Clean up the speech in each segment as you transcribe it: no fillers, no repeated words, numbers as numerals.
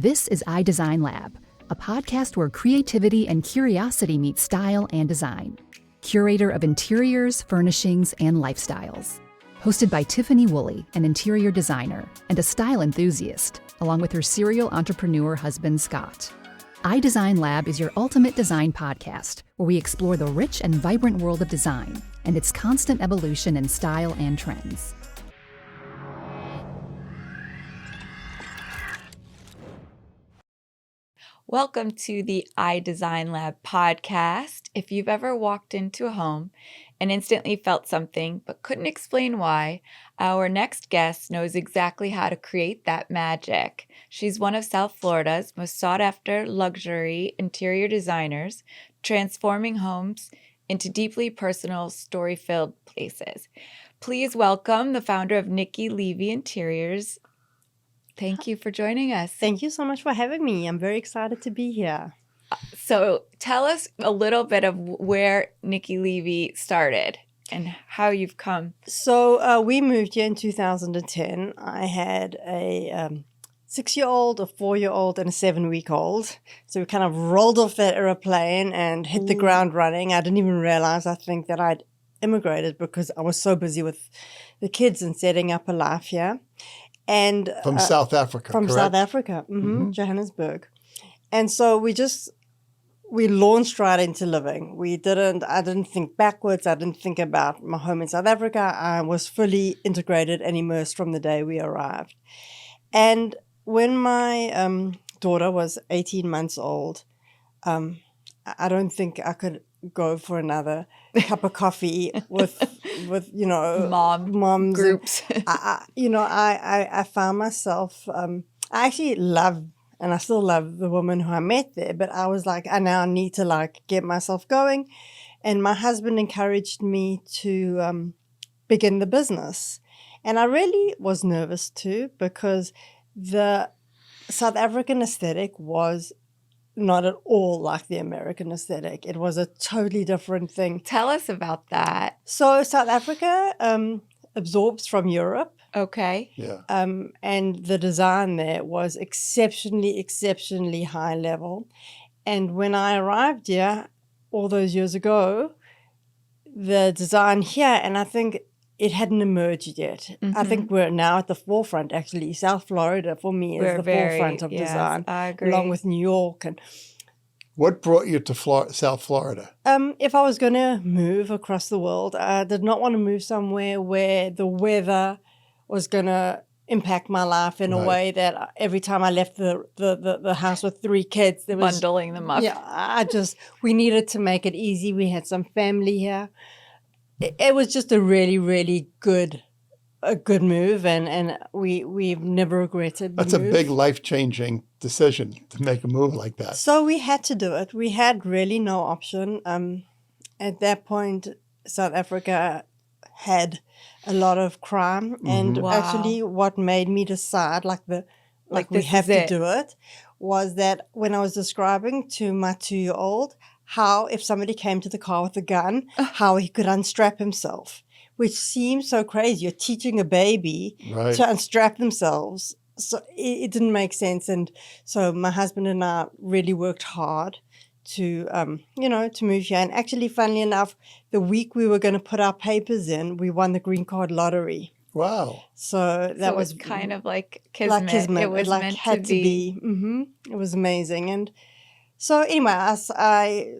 This is iDesign Lab, a podcast where creativity and curiosity meet style and design. Curator of interiors, furnishings, and lifestyles. Hosted by Tiffany Woolley, an interior designer and a style enthusiast, along with her serial entrepreneur husband, Scott. iDesign Lab is your ultimate design podcast, where we explore the rich and vibrant world of design and its constant evolution in style and trends. Welcome to the iDesign Lab podcast. If you've ever walked into a home and instantly felt something but couldn't explain why, our next guest knows exactly how to create that magic. She's one of South Florida's most sought-after luxury interior designers, transforming homes into deeply personal, story-filled places. Please welcome the founder of Nikki Levy Interiors. Thank you for joining us. Thank you so much for having me. I'm very excited to be here. So tell us a little bit of where Nikki Levy started and how you've come. So we moved here in 2010. I had a 6-year-old, a 4-year-old, and a 7-week-old. So we kind of rolled off that airplane and hit the ground running. I didn't even realize, I think, that I'd immigrated because I was so busy with the kids and setting up a life here. And from South Africa, from correct? South Africa, Johannesburg. And so we launched right into living. I didn't think backwards. I didn't think about my home in South Africa. I was fully integrated and immersed from the day we arrived. And when my daughter was 18 months old, I don't think I could go for another cup of coffee with moms groups. I found myself, I actually love, and I still love the woman who I met there, but I was like, I now need to get myself going. And my husband encouraged me to begin the business. And I really was nervous too, because the South African aesthetic was not at all like the American aesthetic. It was a totally different thing. Tell us about that. So South Africa absorbs from Europe. Okay. Yeah. And the design there was exceptionally high level. And when I arrived here all those years ago, the design here, and I think it hadn't emerged yet. I think we're now at the forefront, actually. South Florida, for me, is the forefront of design. I agree. Along with New York. And What brought you to South Florida? if I was going to move across the world, I did not want to move somewhere where the weather was going to impact my life in a way that every time I left the house with 3 kids, there was bundling them up. Yeah, we needed to make it easy. We had some family here. It was just a really, really good move, and we've never regretted the That's move. a big life-changing decision to make a move like that. So we had to do it. We had really no option. At that point, South Africa had a lot of crime, and actually what made me decide we have to do it was that when I was describing to my 2-year-old how if somebody came to the car with a gun, how he could unstrap himself, which seems so crazy. You're teaching a baby to unstrap themselves. So it didn't make sense. And so my husband and I really worked hard to move here. And actually, funnily enough, the week we were going to put our papers in, we won the green card lottery. Wow. So that was kind of like kismet. Like kismet. It was meant had to be. It was amazing. And so anyway,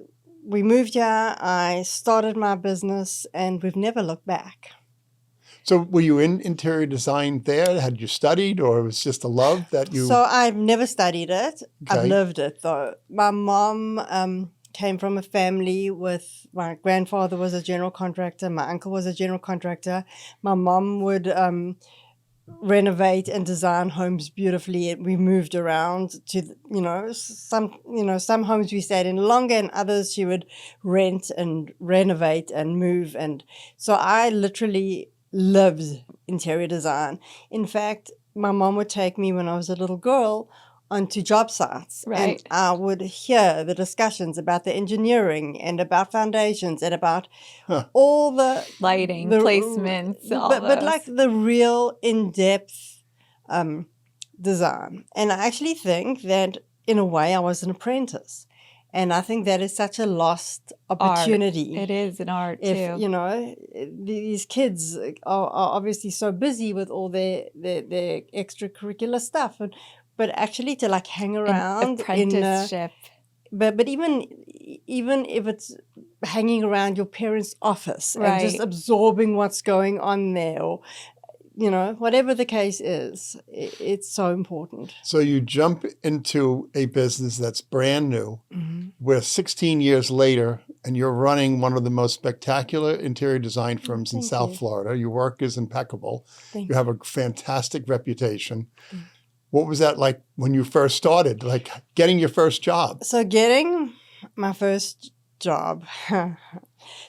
we moved here, I started my business, and we've never looked back. So were you in interior design there? Had you studied, or it was just a love that you... So I've never studied it. Okay. I've lived it, though. My mom came from a family with, my grandfather was a general contractor, my uncle was a general contractor. My mom would renovate and design homes beautifully. We moved around to, some homes we stayed in longer, and others she would rent and renovate and move. And so I literally lived interior design. In fact, my mom would take me when I was a little girl onto job sites. Right. And I would hear the discussions about the engineering and about foundations and about all the lighting, placements, but like the real in-depth design. And I actually think that in a way I was an apprentice. And I think that is such a lost opportunity. It is an art if, too. you know, these kids are obviously so busy with all their extracurricular stuff. But actually to like hang around apprenticeship. But even if it's hanging around your parents' office and just absorbing what's going on there, or you know, whatever the case is, it's so important. So you jump into a business that's brand new. We're 16 years later, and you're running one of the most spectacular interior design firms in South Florida. Your work is impeccable. You have a fantastic reputation. What was that like when you first started, like getting your first job? So getting my first job.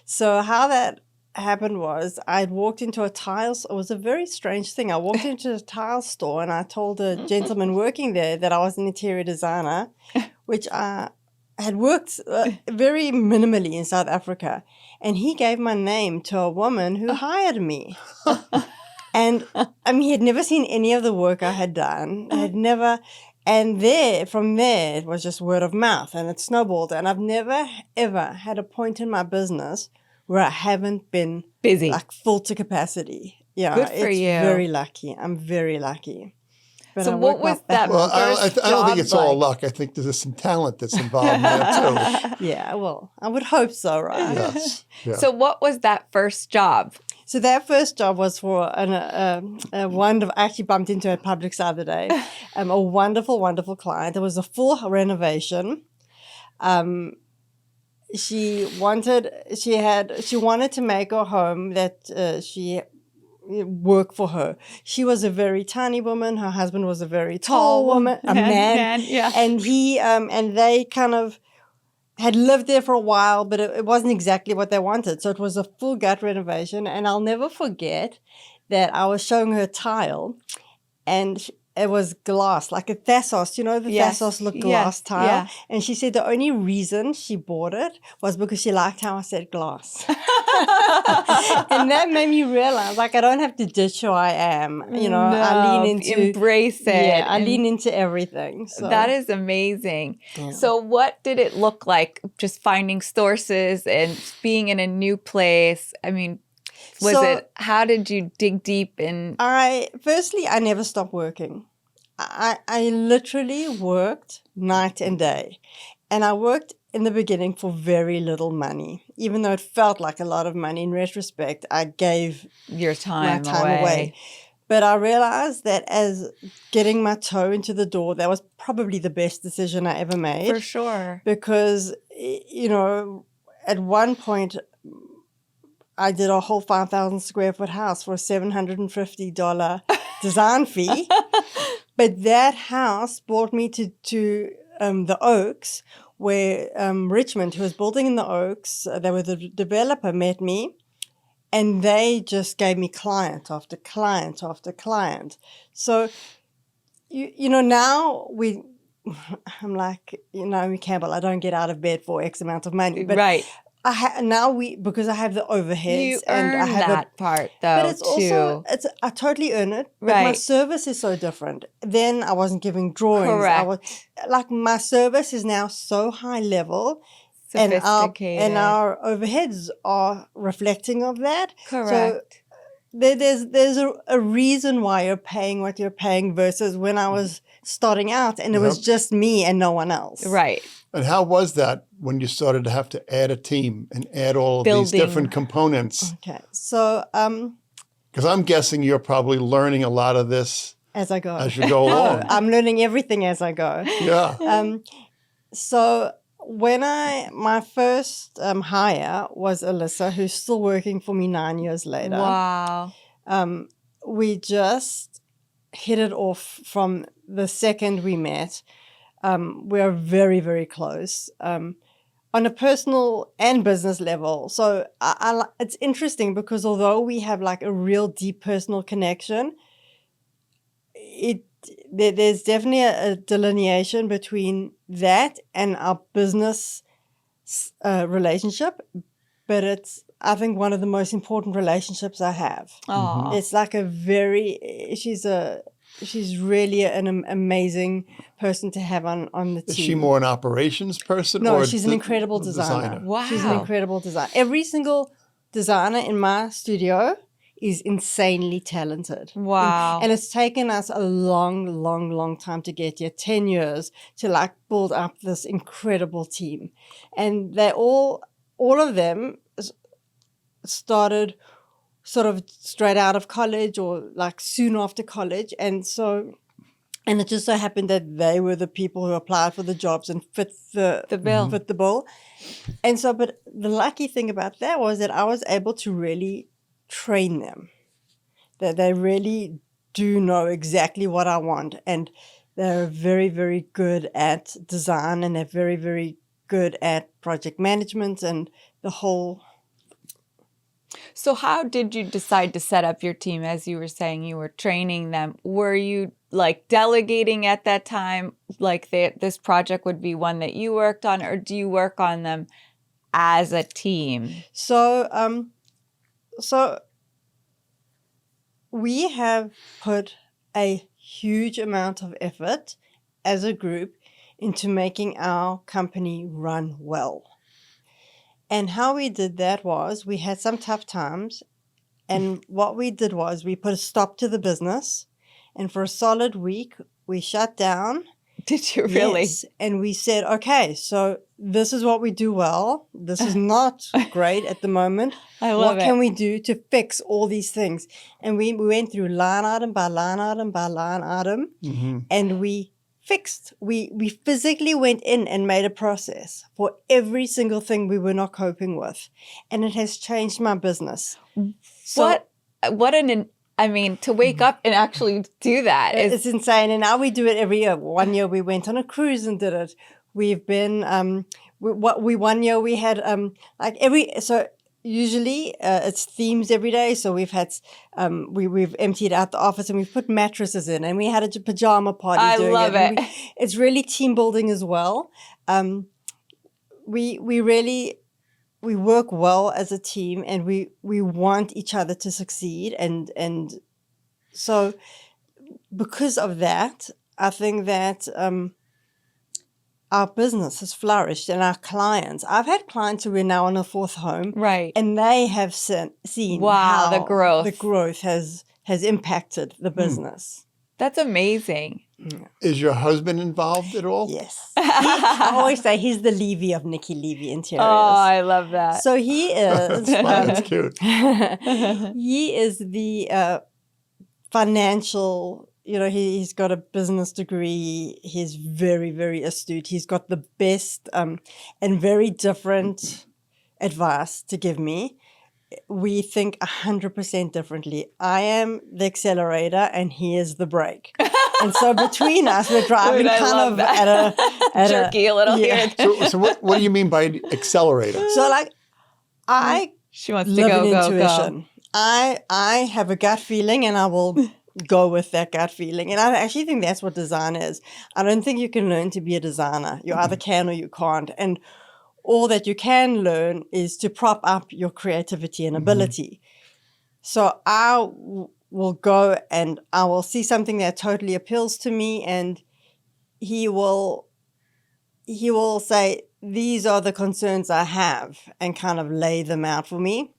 So how that happened was I'd walked into a tiles. It was a very strange thing. I walked into a tile store and I told a gentleman working there that I was an interior designer, which I had worked very minimally in South Africa. And he gave my name to a woman who hired me. And I mean, he had never seen any of the work I had done. I had never, and from there, it was just word of mouth and it snowballed. And I've never, ever had a point in my business where I haven't been busy, like full to capacity. Yeah, good for you. Very lucky. I'm very lucky. But so what was that? Well, I don't think it's all luck. I think there's some talent that's involved in that too. Yeah, well, I would hope so, right? Yes. Yeah. So what was that first job? So that first job was for a wonderful, I actually bumped into her at Publix the other day, a wonderful, wonderful client. It was a full renovation. She wanted to make a home that she work for her. She was a very tiny woman. Her husband was a very tall woman, a man. Yeah. And and they kind of had lived there for a while, but it wasn't exactly what they wanted. So it was a full gut renovation. And I'll never forget that I was showing her tile and it was glass, like a Thassos, you know, the Thassos look glass tile. Yeah. And she said the only reason she bought it was because she liked how I said glass. And that made me realize, like, I don't have to ditch who I am. You know, I lean into... Embrace it. Yeah, I lean into everything. So. That is amazing. Yeah. So what did it look like, just finding sources and being in a new place? I mean... how did you dig deep in? Firstly, I never stopped working. I literally worked night and day. And I worked in the beginning for very little money. Even though it felt like a lot of money, in retrospect, I gave your time away. But I realized that as getting my toe into the door, that was probably the best decision I ever made. For sure. Because, you know, at one point... I did a whole 5,000 square foot house for a $750 design fee. But that house brought me to the Oaks, where Richmond, who was building in the Oaks, they were the developer, met me. And they just gave me client after client after client. So, you know, now I'm like, you know, Campbell, I don't get out of bed for X amount of money. But right. Because I have the overheads. You and earn I have that part, though, but it's too. Also, I totally earn it. But my service is so different. Then I wasn't giving drawings. Correct. My service is now so high level. Sophisticated. And our overheads are reflecting of that. Correct. So there's a reason why you're paying what you're paying versus when I was starting out and it was just me and no one else. Right. And how was that when you started to have to add a team and add all of these different components? Okay. So, because I'm guessing you're probably learning a lot of this as I go. As you go along. I'm learning everything as I go. Yeah. So when my first hire was Alyssa, who's still working for me 9 years later. Wow. We just hit it off from the second we met. We're very, very close on a personal and business level. So it's interesting because although we have like a real deep personal connection, there's definitely a delineation between that and our business relationship. But it's, I think, one of the most important relationships I have. Aww. It's like she's a she's really an amazing person to have on the team. Is she more an operations person? No, or she's an incredible designer. Wow. She's an incredible designer. Every single designer in my studio is insanely talented. Wow. And it's taken us a long time to get here, 10 years, to like build up this incredible team. And they all of them started sort of straight out of college or like soon after college. And it just so happened that they were the people who applied for the jobs and fit the bill. And so, but the lucky thing about that was that I was able to really train them. That they really do know exactly what I want. And they're very, very good at design, and they're very, very good at project management and the whole. So how did you decide to set up your team? As you were saying, you were training them. Were you like delegating at that time, like this project would be one that you worked on, or do you work on them as a team? So we have put a huge amount of effort as a group into making our company run well. And how we did that was we had some tough times. And what we did was we put a stop to the business. And for a solid week, we shut down. Did you really? Yes. And we said, okay, so this is what we do well. This is not great at the moment. I love it. What can we do to fix all these things? And we went through line item by line item by line item. Mm-hmm. And we fixed. We physically went in and made a process for every single thing we were not coping with. And it has changed my business. So, to wake up and actually do that it's insane. And now we do it every year. One year we went on a cruise and did it. We've been, one year we had, usually it's themes every day. So we've had, we've emptied out the office and we've put mattresses in, and we had a pajama party. I love it. It's really team building as well. We work well as a team, and we want each other to succeed. And so because of that, I think that our business has flourished, and our clients. I've had clients who are now on a fourth home. Right. And they have seen how the growth has impacted the business. That's amazing. Is your husband involved at all? Yes. I always say he's the Levy of Nikki Levy Interiors. Oh, I love that. So he is. That's cute. He is the financial. He's got a business degree. He's very, very astute. He's got the best and very different advice to give me. We think 100% differently. I am the accelerator and he is the brake. And so between us, we're driving kind of at jerky a little here. So what do you mean by accelerator? So she wants to live go, in go, intuition. go. I have a gut feeling, and I will go with that gut feeling. And I actually think that's what design is. I don't think you can learn to be a designer. You either can or you can't. And all that you can learn is to prop up your creativity and ability. So I will go and I will see something that totally appeals to me, and he will say, these are the concerns I have, and kind of lay them out for me.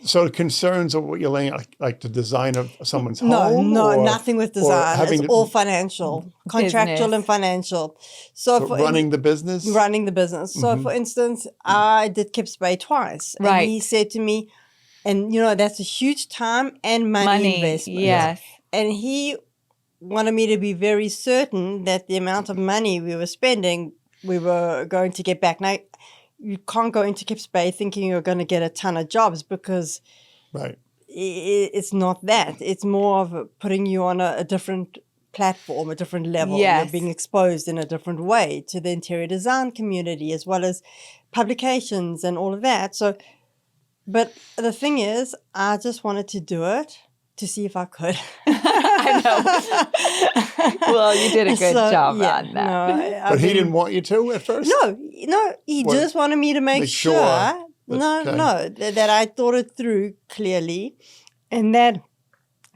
So the concerns of what you're laying out, like the design of someone's home? No, nothing with design. It's all financial, contractual business. and financial. So for running the business? Running the business. So for instance, I did Kips Bay twice. Right. And he said to me, and that's a huge time and money investment. Yes. And he wanted me to be very certain that the amount of money we were spending, we were going to get back. Now, you can't go into Kips Bay thinking you're going to get a ton of jobs, because it's not that. It's more of putting you on a different platform, a different level. Yes. You're being exposed in a different way to the interior design community, as well as publications and all of that. So, but the thing is, I just wanted to do it to see if I could. I know. Well, you did a good job on that. No, but he didn't want you to at first? No, he just wanted me to make sure. That I thought it through clearly, and that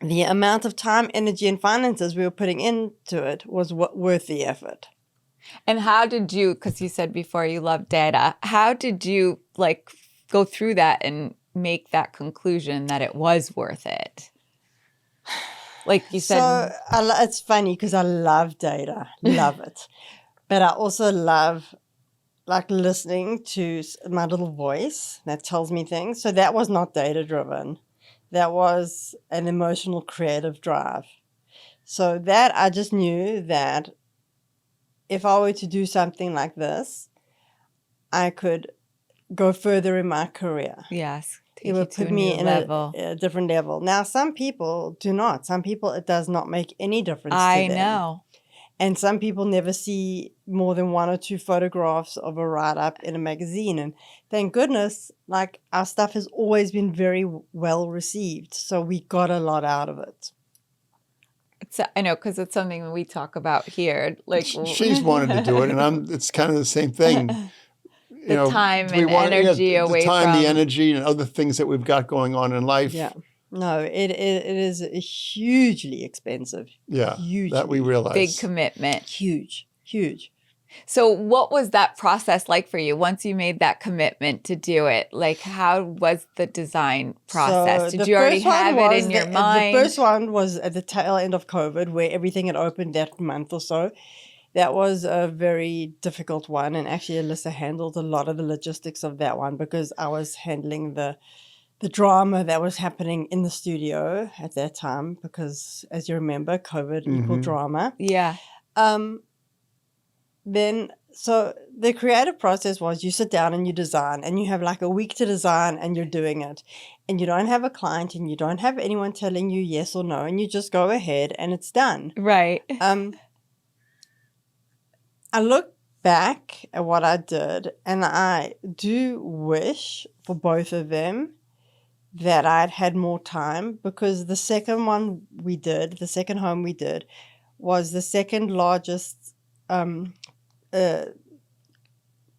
the amount of time, energy, and finances we were putting into it was worth the effort. And how did you, because you said before you love data, how did you like go through that and make that conclusion that it was worth it? Like you said. So it's funny because I love data, love it. But I also love like listening to my little voice that tells me things. So that was not data driven. That was an emotional creative drive. So that I just knew that if I were to do something like this, I could go further in my career. Yes. It would put me in a different level. Now, some people do not. Some people, it does not make any difference to them. I know. And some people never see more than 1 or 2 photographs of a write-up in a magazine. And thank goodness, like, our stuff has always been very well received. So we got a lot out of it. I know, because it's something that we talk about here. Like she's wanted to do it, and it's kind of the same thing. Time and energy away from the energy and other things that we've got going on in life. Yeah. No, it is hugely expensive. Yeah, hugely. That we realize. Big commitment. Huge. So what was that process like for you once you made that commitment to do it? Like, how was the design process? Did you already have it in your mind? The first one was at the tail end of COVID, where everything had opened that month or so. That was a very difficult one. And actually, Alyssa handled a lot of the logistics of that one because I was handling the drama that was happening in the studio at that time because, as you remember, COVID equal drama. Yeah. Then, so the creative process was you sit down and you design and you have like a week to design and you're doing it. And you don't have a client and you don't have anyone telling you yes or no. And you just go ahead and it's done. Right. I look back at what I did and I do wish for both of them that I'd had more time because the second home we did, was the second largest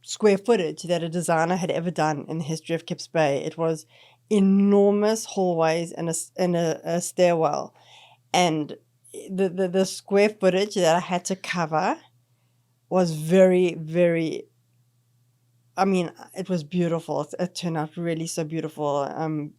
square footage that a designer had ever done in the history of Kips Bay. It was enormous hallways and a stairwell. And the square footage that I had to cover was very, very, I mean, it was beautiful. It turned out really so beautiful.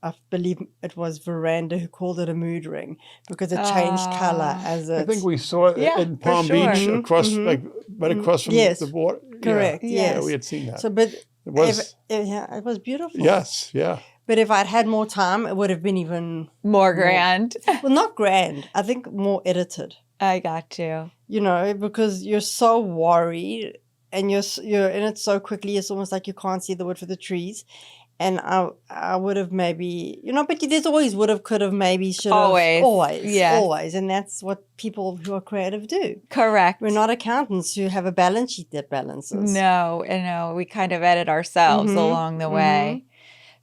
I believe it was Veranda who called it a mood ring because it changed color as I think we saw it in Palm Beach across, like right across from the water. Correct. Yeah, yes. we had seen that. So, but it was, it was beautiful. Yes, yeah. But if I'd had more time, it would have been even more grand. Well, not grand. I think more edited. I got you. You know, because you're so worried and you're in it so quickly. It's almost like you can't see the wood for the trees. And I would have maybe, but there's always would have, could have, maybe, should have. Always. And that's what people who are creative do. Correct. We're not accountants who have a balance sheet that balances. No. We kind of edit ourselves along the way.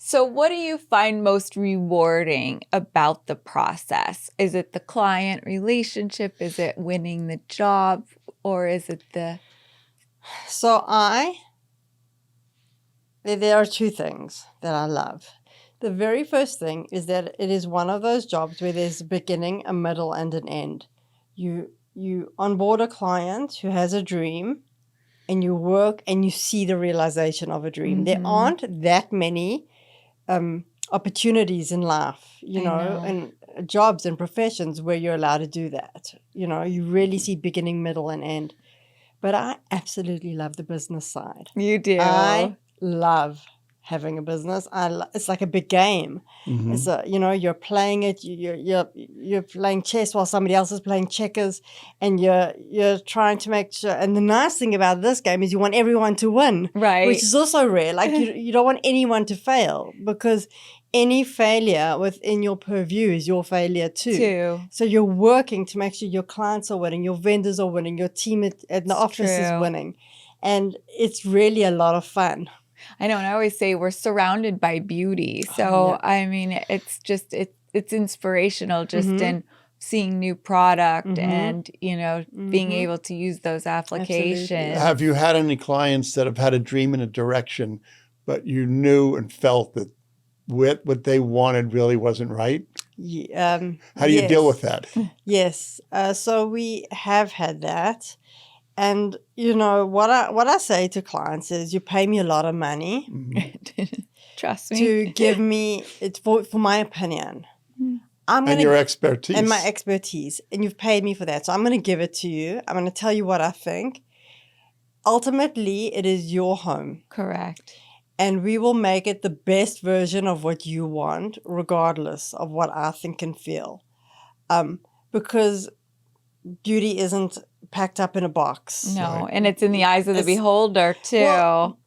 So what do you find most rewarding about the process? Is it the client relationship? Is it winning the job? Or is it the... So there are 2 things that I love. The very first thing is that it is one of those jobs where there's a beginning, a middle, and an end. You onboard a client who has a dream, and you work and you see the realization of a dream. There aren't that many opportunities in life, you know, and jobs and professions where you're allowed to do that. You really see beginning, middle, and end. But I absolutely love the business side. You do. I love having a business. It's like a big game. It's you're playing it. You're playing chess while somebody else is playing checkers, and you're trying to make sure. And the nice thing about this game is you want everyone to win, right? Which is also rare. Like you don't want anyone to fail because any failure within your purview is your failure too. So you're working to make sure your clients are winning, your vendors are winning, your team at the office is winning, and it's really a lot of fun. I know, and I always say we're surrounded by beauty. So, I mean, it's just, it's inspirational just in seeing new product and, being able to use those applications. Absolutely. Have you had any clients that have had a dream in a direction, but you knew and felt that what they wanted really wasn't right? How do you deal with that? Yes. So we have had that. And, what I say to clients is you pay me a lot of money Trust me. to give me, it's for my opinion. And your expertise. And my expertise. And you've paid me for that. So I'm going to give it to you. I'm going to tell you what I think. Ultimately, it is your home. Correct. And we will make it the best version of what you want, regardless of what I think and feel. Because beauty isn't packed up in a box. No, and it's in the eyes of the beholder, too. Well,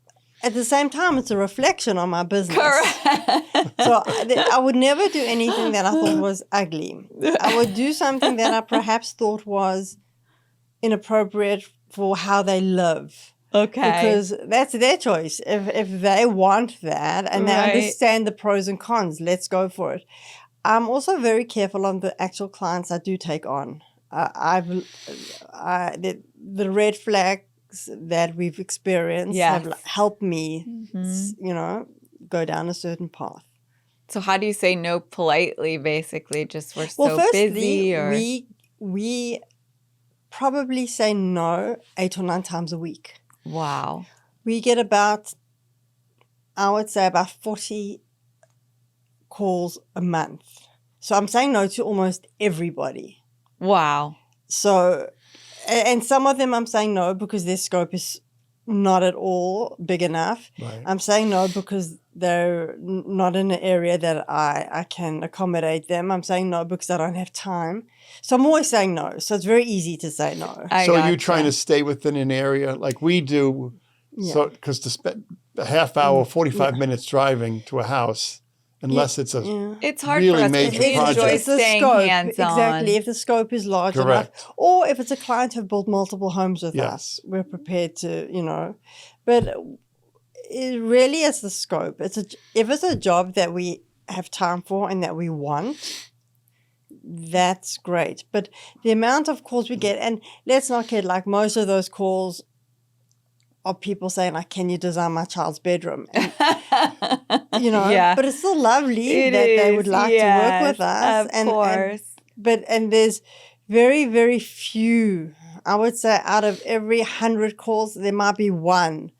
at the same time, it's a reflection on my business. Correct. So I would never do anything that I thought was ugly. I would do something that I perhaps thought was inappropriate for how they live. Okay. Because that's their choice. If they want that and they understand the pros and cons, let's go for it. I'm also very careful on the actual clients I do take on. The red flags that we've experienced have helped me, go down a certain path. So how do you say no politely, basically? Just we're firstly, busy? Or? We probably say no 8 or 9 times a week. Wow. We get about 40 calls a month. So I'm saying no to almost everybody. Wow. So, and some of them I'm saying no because their scope is not at all big enough. Right. I'm saying no because they're not in an area that I can accommodate them. I'm saying no because I don't have time. So I'm always saying no. So it's very easy to say no. So are you trying to stay within an area like we do? Yeah. So because to spend a half hour, 45 minutes driving to a house, unless it's a it's hard really for us major because we project. enjoy It's the staying scope. hands-on. Exactly. If the scope is large Correct. enough, or if it's a client who've built multiple homes with us, we're prepared to, But it really is the scope. If it's a job that we have time for and that we want, that's great. But the amount of calls we get, and let's not kid, like most of those calls are people saying, like, can you design my child's bedroom? And, but it's still lovely that they would like to work with us. Of course. And there's very, very few, I would say out of every 100 calls, there might be one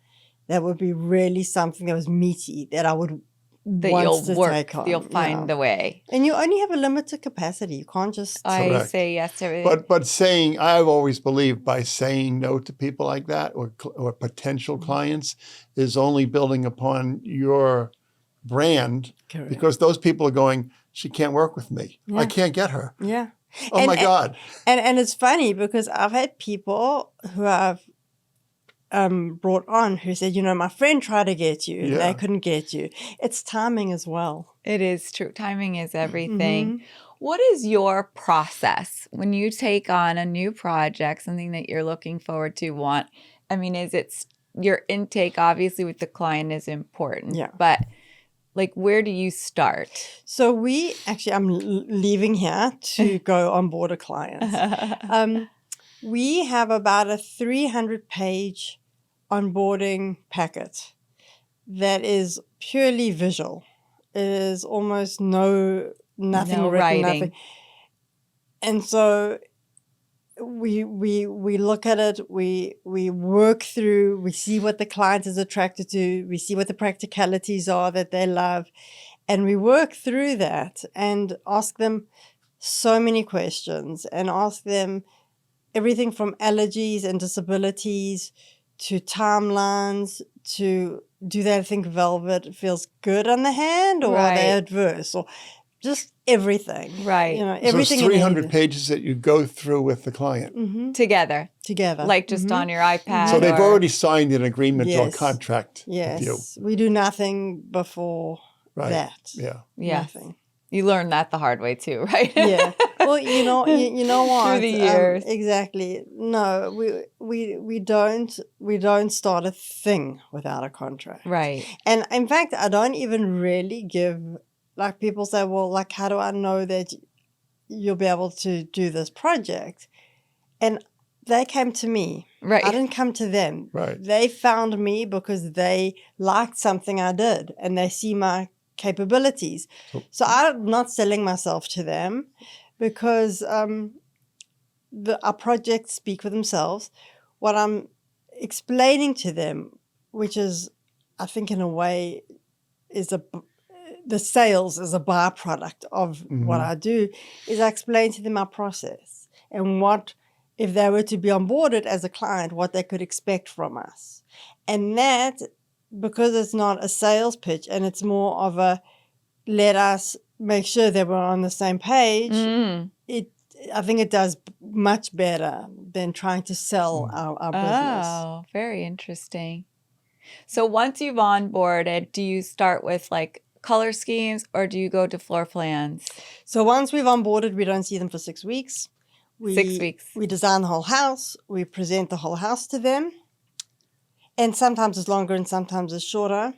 that would be really something that was meaty that I would want to take on. You'll find the way. And you only have a limited capacity. You can't just... I say yes to everything. But saying, I've always believed by saying no to people like that or potential clients is only building upon your brand. Correct. Because those people are going, she can't work with me. Yeah. I can't get her. Yeah. Oh my God. And it's funny because I've had people who I've brought on who said, my friend tried to get you. Yeah. They couldn't get you. It's timing as well. It is true. Timing is everything. What is your process when you take on a new project, something that you're looking forward to, is it your intake, obviously, with the client is important. Yeah. But where do you start? So I'm leaving here to go onboard a client. We have about a 300-page onboarding packet that is purely visual. It is almost nothing written, writing. nothing. And so we look at it, we work through, we see what the client is attracted to, we see what the practicalities are that they love, and we work through that and ask them so many questions and ask them everything from allergies and disabilities to timelines to do they think velvet feels good on the hand or are they adverse or just everything. Right. Everything. So it's 300 pages that you go through with the client. Together. Like just on your iPad. So they've already signed an agreement or a contract with you. Yes. We do nothing before that. Yeah. Nothing. You learned that the hard way too, right? Yeah. Well, you know what? Through the years. Exactly. No, we don't start a thing without a contract. Right. And in fact, I don't even really give, like people say, well, like, how do I know that you'll be able to do this project? And they came to me. Right. I didn't come to them. Right. They found me because they liked something I did and they see my capabilities. So I'm not selling myself to them because our projects speak for themselves. What I'm explaining to them, which is, I think in a way, the sales is a byproduct of what I do, is I explain to them our process and what, if they were to be onboarded as a client, what they could expect from us. And that, because it's not a sales pitch and it's more of a let us make sure that we're on the same page, I think it does much better than trying to sell our business. Oh, very interesting. So once you've onboarded, do you start with like color schemes or do you go to floor plans? So once we've onboarded, we don't see them for 6 weeks. 6 weeks. We design the whole house. We present the whole house to them. And sometimes it's longer and sometimes it's shorter.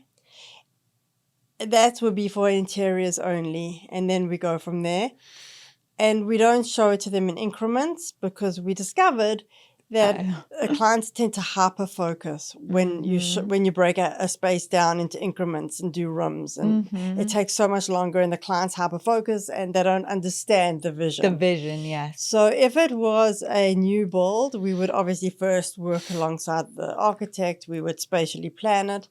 That would be for interiors only. And then we go from there. And we don't show it to them in increments because we discovered that clients tend to hyper-focus when you break a space down into increments and do rooms. And it takes so much longer and the clients hyper-focus and they don't understand the vision. The vision, yes. So if it was a new build, we would obviously first work alongside the architect. We would spatially plan it.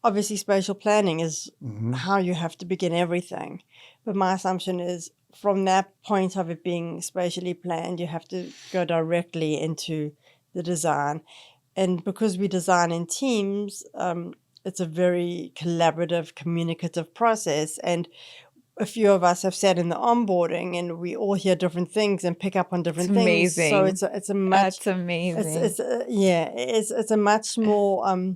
Obviously, spatial planning is how you have to begin everything. But my assumption is from that point of it being spatially planned, you have to go directly into the design. And because we design in teams, it's a very collaborative, communicative process. And a few of us have sat in the onboarding and we all hear different things and pick up on different things. Amazing. So it's a much... That's amazing. It's a much more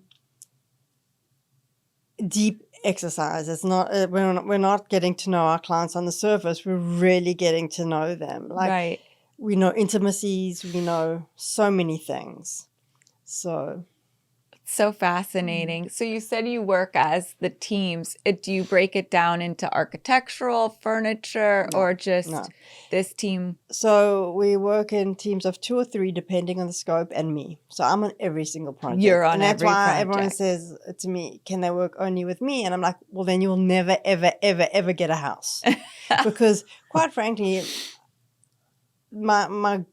deep exercise. It's not we're not getting to know our clients on the surface. We're really getting to know them. Like we know intimacies, we know so many things. So fascinating. So you said you work as the teams. Do you break it down into architectural, furniture, or just this team? So we work in teams of 2 or 3 depending on the scope and me. So I'm on every single project. You're on every project. And that's why everyone says to me, can they work only with me? And I'm like, well, then you'll never, ever, ever, ever get a house. Because quite frankly, my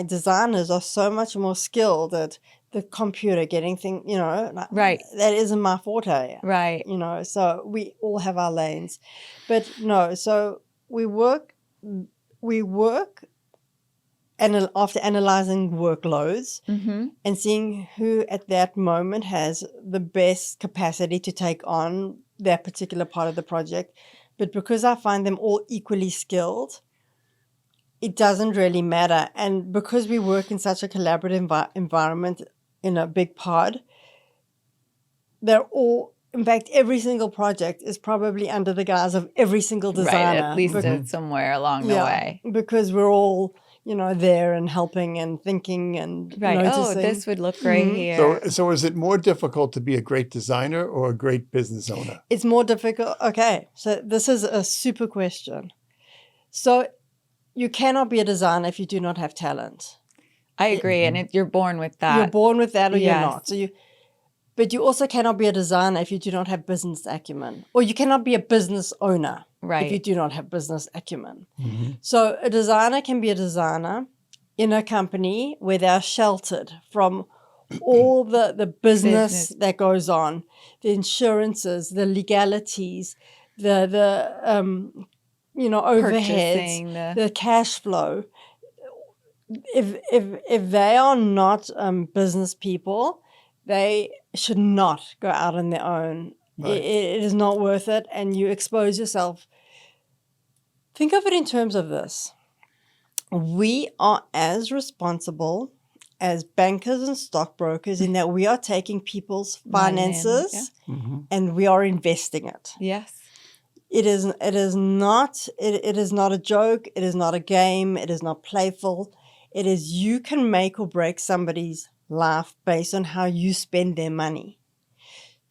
designers are so much more skilled at the computer getting things, that isn't my forte. Right. So we all have our lanes. But no, so we work and after analyzing workloads and seeing who at that moment has the best capacity to take on that particular part of the project. But because I find them all equally skilled, it doesn't really matter. And because we work in such a collaborative environment in a big pod, they're all, in fact, every single project is probably under the guise of every single designer. Right, at least somewhere along the way. Because we're all, there and helping and thinking and noticing. Oh, this would look great here. So is it more difficult to be a great designer or a great business owner? It's more difficult. Okay, so this is a super question. So you cannot be a designer if you do not have talent. I agree, and you're born with that. You're born with that or you're not. But you also cannot be a designer if you do not have business acumen. Or you cannot be a business owner if you do not have business acumen. So a designer can be a designer in a company where they're sheltered from all the business that goes on, the insurances, the legalities, the overheads, the cash flow. If they are not business people, they should not go out on their own. Right. It is not worth it, and you expose yourself. Think of it in terms of this. We are as responsible as bankers and stockbrokers in that we are taking people's finances and we are investing it. Yes. It is not a joke. It is not a game. It is not playful. It is you can make or break somebody's life based on how you spend their money.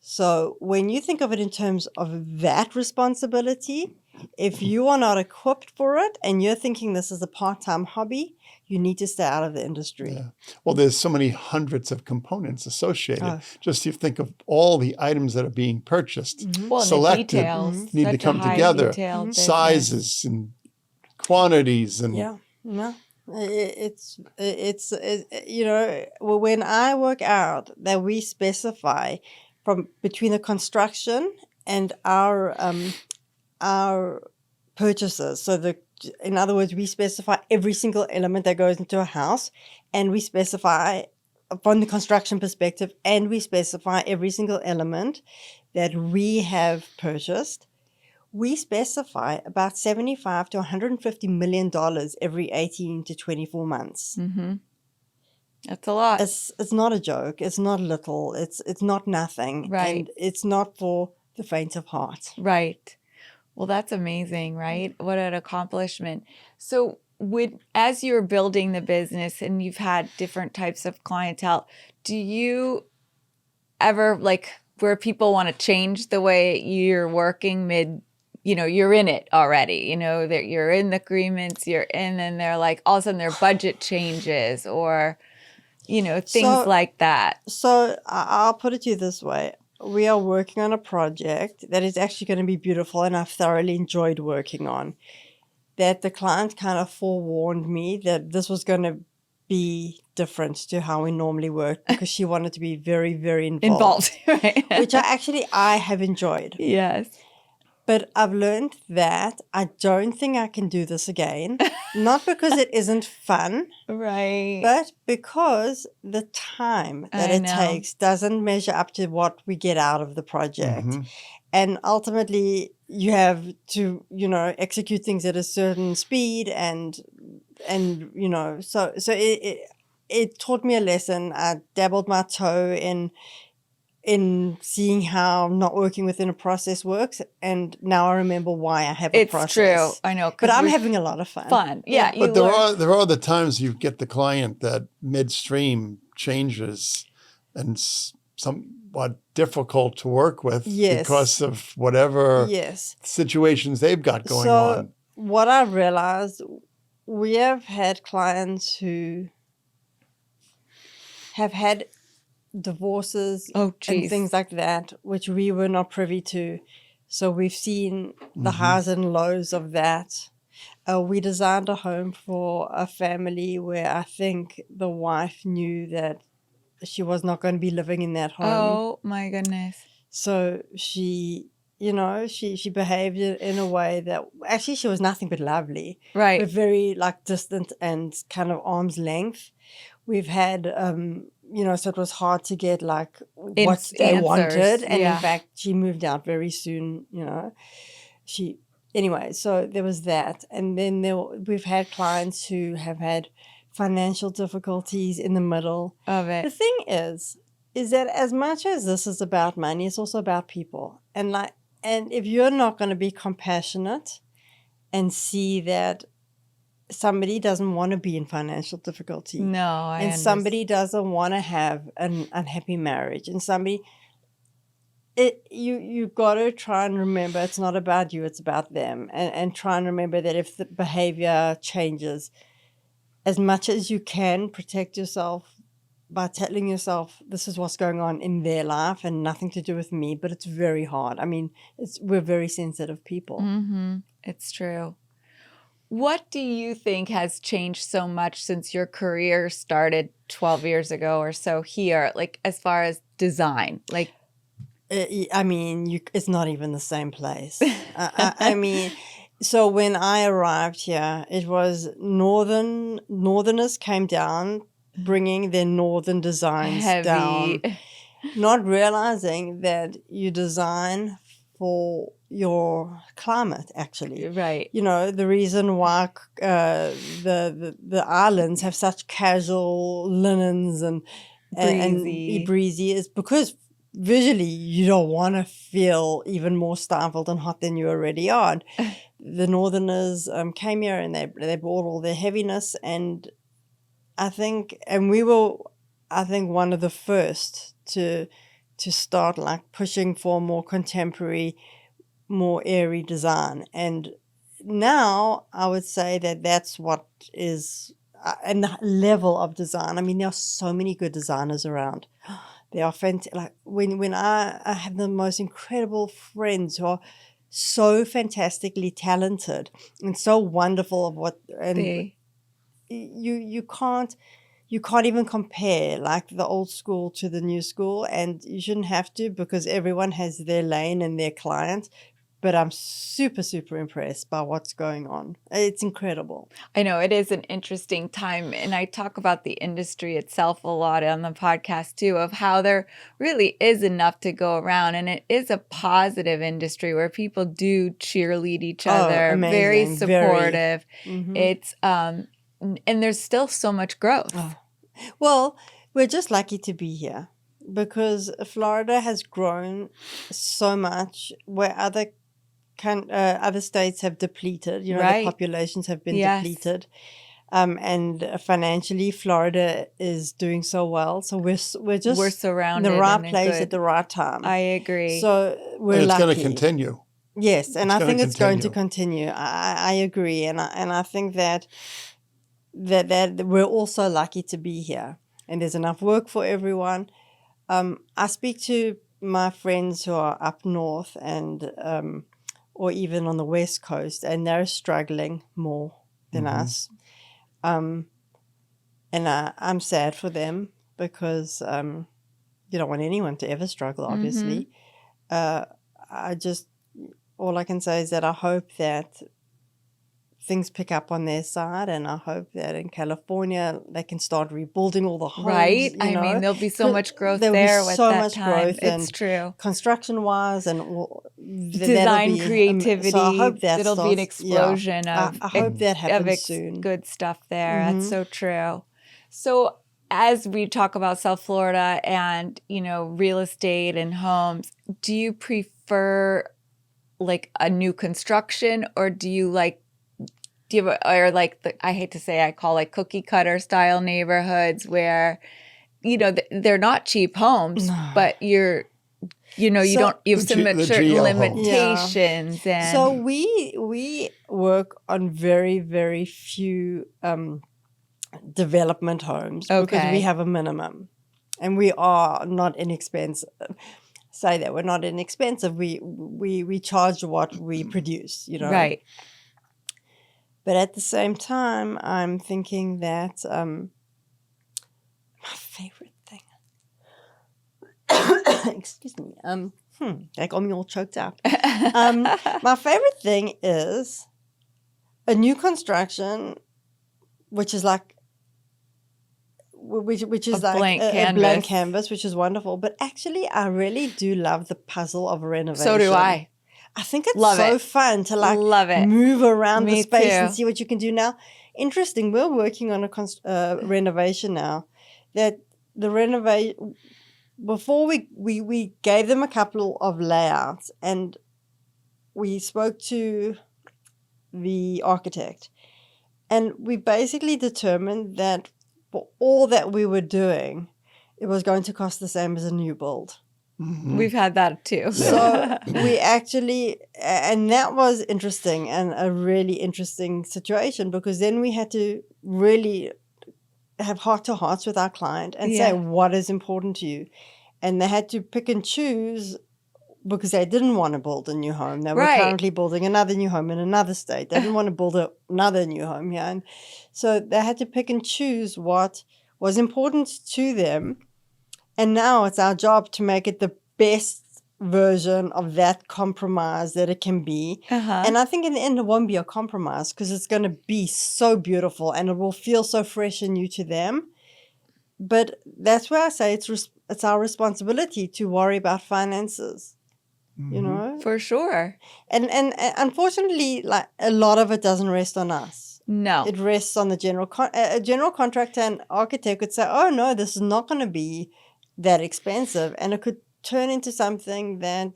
So when you think of it in terms of that responsibility, if you are not equipped for it and you're thinking this is a part-time hobby, you need to stay out of the industry. Yeah. Well, there's so many hundreds of components associated. Oh. Just you think of all the items that are being purchased, Well, and the selected, details. need to Such a come high together, detailed business. sizes and quantities and Yeah, no, it's you know, when I work out that we specify from between the construction and our purchases. So in other words, we specify every single element that goes into a house, and we specify from the construction perspective, and we specify every single element that we have purchased. We specify about $75 to $150 million every 18 to 24 months. Mm-hmm. That's a lot. It's not a joke. It's not little. It's not nothing. Right. And it's not for the faint of heart. Right. Well, that's amazing, right? What an accomplishment. So as you're building the business and you've had different types of clientele, do you ever where people want to change the way you're working you're in it already, that you're in the agreements, and then they're like, all of a sudden their budget changes or, things like that. So I'll put it to you this way. We are working on a project that is actually going to be beautiful, and I've thoroughly enjoyed working on. That the client kind of forewarned me that this was going to be different to how we normally work, because she wanted to be very, very involved. Right? Which I have enjoyed. Yes. But I've learned that I don't think I can do this again. Not because it isn't fun. Right. But because the time that it takes doesn't measure up to what we get out of the project. Mm-hmm. And ultimately, you have to, execute things at a certain speed and so it taught me a lesson. I dabbled my toe in seeing how not working within a process works, and now I remember why I have a process. It's true, I know. But I'm having a lot of fun. Yeah. But there are the times you get the client that midstream changes and somewhat difficult to work with because of whatever situations they've got going on. What I realized, we have had clients who have had divorces and things like that, which we were not privy to. So we've seen the highs and lows of that. We designed a home for a family where I think the wife knew that she was not going to be living in that home. Oh my goodness. So she behaved in a way that actually she was nothing but lovely. Right. But very distant and kind of arm's length. We've had, so it was hard to get what they wanted. And in fact, she moved out very soon, Anyway, so there was that. And then we've had clients who have had financial difficulties in the middle of it. The thing is that as much as this is about money, it's also about people. And if you're not going to be compassionate and see that somebody doesn't want to be in financial difficulty. No, and somebody doesn't want to have an unhappy marriage, and you got to try and remember it's not about you, it's about them, and try and remember that if the behavior changes, as much as you can, protect yourself by telling yourself this is what's going on in their life and nothing to do with me. But it's very hard. I mean, we're very sensitive people. Mm-hmm. It's true. What do you think has changed so much since your career started 12 years ago or so here, as far as design? It's not even the same place. So when I arrived here, it was Northerners came down, bringing their Northern designs down, not realizing that you design for your climate, actually. Right. The reason why the islands have such casual linens and breezy is because visually you don't want to feel even more stifled and hot than you already are. The Northerners came here and they brought all their heaviness, and we were one of the first to start pushing for more contemporary, more airy design. And now I would say that that's what is and the level of design. I mean, there are so many good designers around. They are fantastic. Like when I have the most incredible friends who are so fantastically talented and so wonderful of what, and you can't even compare like the old school to the new school, and you shouldn't have to, because everyone has their lane and their client. But I'm super, super impressed by what's going on. It's incredible. I know it is an interesting time. And I talk about the industry itself a lot on the podcast too, of how there really is enough to go around. And it is a positive industry where people do cheerlead each other, amazing. very supportive. Mm-hmm. It's, and there's still so much growth. Oh. Well, we're just lucky to be here because Florida has grown so much where other states have depleted. You know, the populations have been depleted. And financially, Florida is doing so well. So we're surrounded in the right place at the right time. I agree. So we're it's lucky. Going to continue. Yes, and I think it's going to continue. I agree, and I think that we're also lucky to be here, and there's enough work for everyone. I speak to my friends who are up north and or even on the West Coast, and they're struggling more than us. And I'm sad for them because you don't want anyone to ever struggle, obviously. All I can say is that I hope that things pick up on their side, and I hope that in California they can start rebuilding all the homes. Right. I mean, there'll be so much growth there with so much growth. It's true. Construction-wise and design creativity. So I hope that it'll be an explosion of I hope that happens soon. Good stuff there. That's so true. So as we talk about South Florida and, real estate and homes, do you prefer like a new construction, or do you like I hate to say, I call like cookie cutter style neighborhoods where, they're not cheap homes, but you have some certain limitations. And so we work on very, very few development homes because we have a minimum, and we are not inexpensive. Say that we're not inexpensive. We charge what we produce, Right. But at the same time, I'm thinking that my favorite thing. Excuse me. That got me all choked up. My favorite thing is a new construction, which is like a blank canvas, which is wonderful. But actually, I really do love the puzzle of renovation. So do I. I think it's fun to move around the space and see what you can do now. Interesting. We're working on a renovation now. That the before we gave them a couple of layouts, and we spoke to the architect, and we basically determined that for all that we were doing, it was going to cost the same as a new build. Mm-hmm. We've had that too. So we actually, and that was interesting and a really interesting situation, because then we had to really have heart-to-hearts with our client and say, what is important to you? And they had to pick and choose, because they didn't want to build a new home. They were currently building another new home in another state. They didn't want to build another new home here. And so they had to pick and choose what was important to them. And now it's our job to make it the best version of that compromise that it can be. And I think in the end, it won't be a compromise, because it's going to be so beautiful and it will feel so fresh and new to them. But that's where I say it's our responsibility to worry about finances, For sure. And unfortunately, like a lot of it doesn't rest on us. No. It rests on the general contractor and architect could say, oh, no, this is not going to be that expensive, and it could turn into something that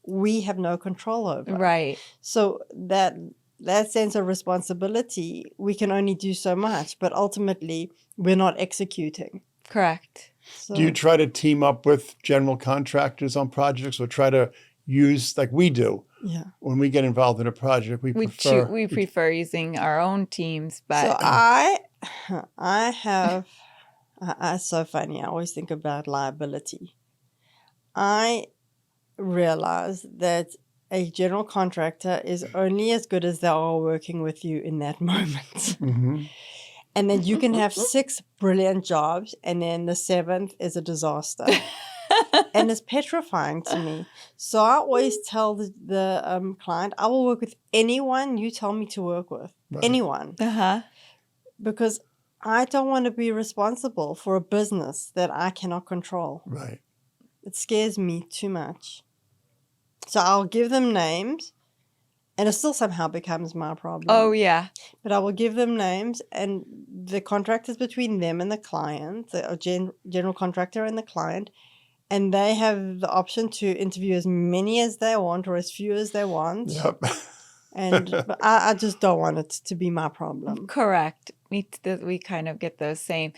we have no control over. Right. So that sense of responsibility, we can only do so much, but ultimately we're not executing. Correct. So, do you try to team up with general contractors on projects, or try to use, like we do? Yeah. When we get involved in a project, we prefer using our own teams, but so I I have, it's so funny. I always think about liability. I realize that a general contractor is only as good as they are working with you in that moment. Mm-hmm. And then you can have 6 brilliant jobs, and then the 7th is a disaster. And it's petrifying to me. So I always tell the client, I will work with anyone you tell me to work with. Right. Anyone. Because I don't want to be responsible for a business that I cannot control. Right. It scares me too much. So I'll give them names, and it still somehow becomes my problem. Oh, yeah. But I will give them names, and the contract is between them and the client, the general contractor and the client, and they have the option to interview as many as they want or as few as they want. Yep. But I just don't want it to be my problem. Correct. We kind of get those same.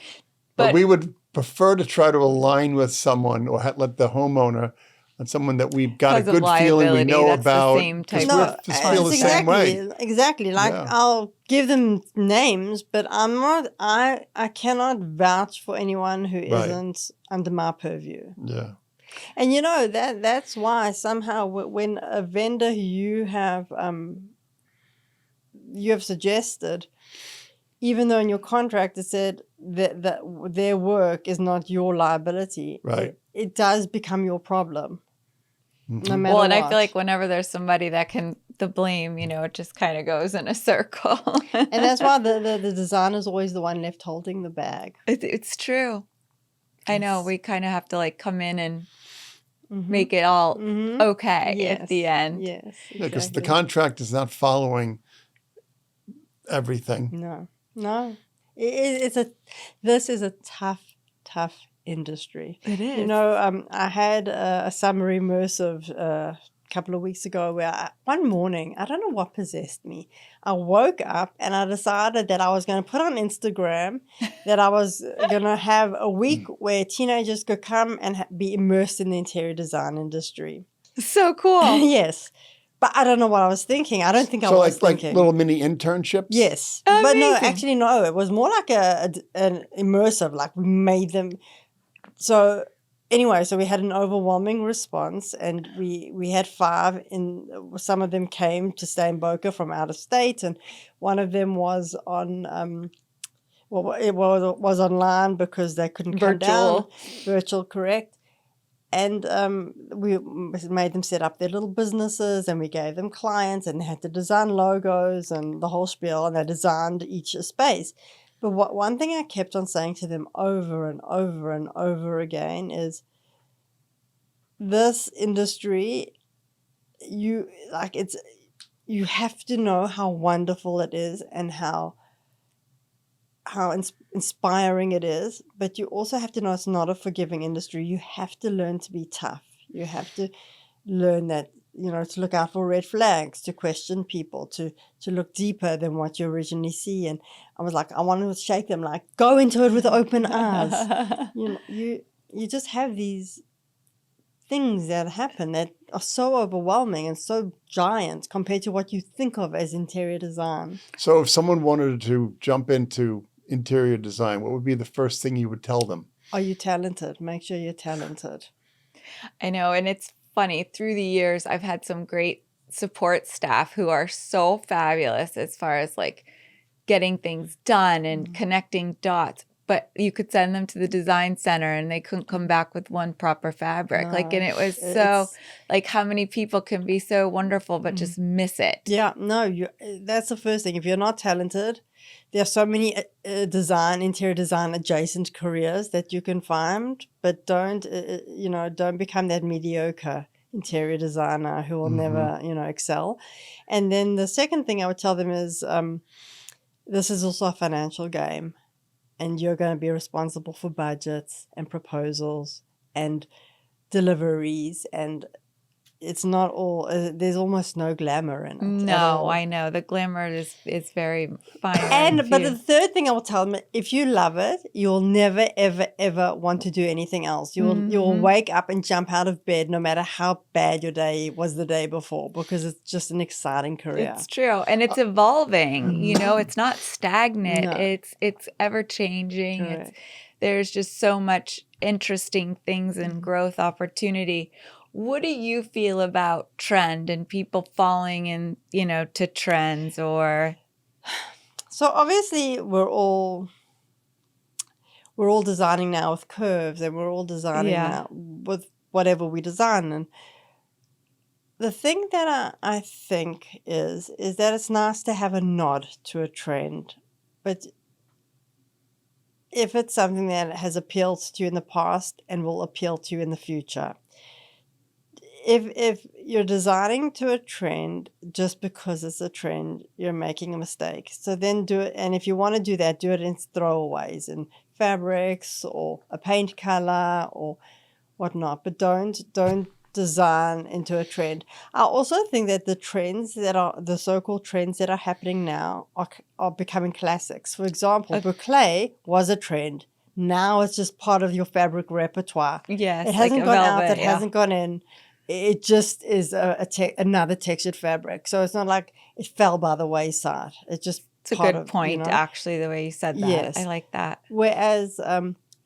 But we would prefer to try to align with someone or let the homeowner on someone that we've got a good feeling we know that's about. The same type No, just feel the same way. Exactly. Like I'll give them names, but I'm not. I cannot vouch for anyone who isn't under my purview. Yeah. And you know that's why somehow when a vendor you have suggested, even though in your contract it said that their work is not your liability, right? It does become your problem. Mm-hmm. No matter what. I feel like whenever there's somebody that can the blame, it just kind of goes in a circle. And that's why the designer is always the one left holding the bag. It's true. I know we kind of have to come in and make it all okay at the end. Yes, exactly. Because the contract is not following everything. No. This is a tough industry. It is. I had a summer immersive a couple of weeks ago where one morning, I don't know what possessed me. I woke up and I decided that I was going to put on Instagram that I was going to have a week where teenagers could come and be immersed in the interior design industry. So cool. Yes. But I don't know what I was thinking. I don't think I was thinking. Like little mini internships? Yes. Amazing. But no, actually, no. It was more like an immersive, like we made them. So anyway, so we had an overwhelming response, and we had 5. Some of them came to stay in Boca from out of state, and one of them was on it was online because they couldn't come down. Virtual, correct. And we made them set up their little businesses, and we gave them clients, and they had to design logos and the whole spiel, and they designed each space. But one thing I kept on saying to them over and over and over again is, this industry, you have to know how wonderful it is and how inspiring it is, but you also have to know it's not a forgiving industry. You have to learn to be tough. You have to learn that, to look out for red flags, to question people, to look deeper than what you originally see. And I was like, I wanted to shake them, like, go into it with open eyes. You just have these things that happen that are so overwhelming and so giant compared to what you think of as interior design. So if someone wanted to jump into interior design, what would be the first thing you would tell them? Are you talented? Make sure you're talented. I know. And it's funny. Through the years, I've had some great support staff who are so fabulous as far as getting things done and connecting dots. But you could send them to the design center and they couldn't come back with one proper fabric. And it was so how many people can be so wonderful but just miss it. Yeah, no, that's the first thing. If you're not talented, there are so many interior design adjacent careers that you can find, but don't become that mediocre interior designer who will never, excel. And then the second thing I would tell them is this is also a financial game. And you're going to be responsible for budgets and proposals and deliveries and it's not all, there's almost no glamour in it. No, I know. The glamour is very fine. But the third thing I will tell them, if you love it, you'll never, ever, ever want to do anything else. You'll wake up and jump out of bed no matter how bad your day was the day before, because it's just an exciting career. It's true. And it's evolving. You know, it's not stagnant. No. It's ever changing. Correct. There's just so much interesting things and growth opportunity. What do you feel about trend and people falling in, you know, to trends or? So obviously we're all designing now with curves, and we're all designing now with whatever we design. And the thing that I think is that it's nice to have a nod to a trend, but if it's something that has appealed to you in the past and will appeal to you in the future. If you're designing to a trend just because it's a trend, you're making a mistake. So then do it. And if you want to do that, do it in throwaways, in fabrics or a paint color or whatnot. But don't design into a trend. I also think that the so-called trends that are happening now are becoming classics. For example, boucle was a trend. Now it's just part of your fabric repertoire. Yes, it hasn't like gone velvet, out. It hasn't gone in. It just is another textured fabric. So it's not like it fell by the wayside. It's a good point, actually, the way you said that. Yes. I like that. Whereas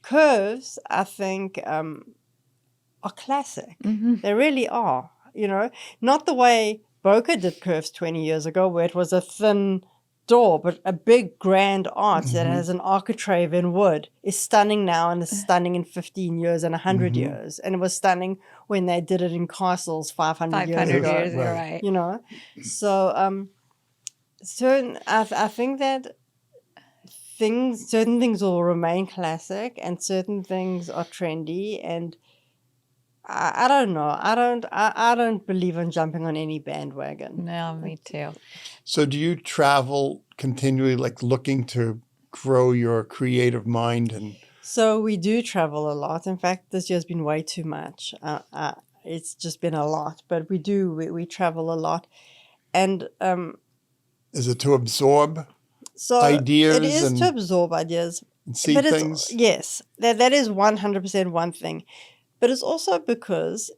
curves, I think, are classic. They really are. You know, not the way Boca did curves 20 years ago, where it was a thin door, but a big grand arch that has an architrave in wood is stunning now, and is stunning in 15 years and 100 years. And it was stunning when they did it in castles 500 years ago. You're right. You know, so I think that certain things will remain classic and certain things are trendy, and I don't know. I don't believe in jumping on any bandwagon. No, me too. So do you travel continually, like looking to grow your creative mind? And So we do travel a lot. In fact, this year's been way too much. It's just been a lot, but we travel a lot. And is it to absorb so ideas? It is to absorb ideas. And see but things? Yes, that is 100% one thing. But it's also because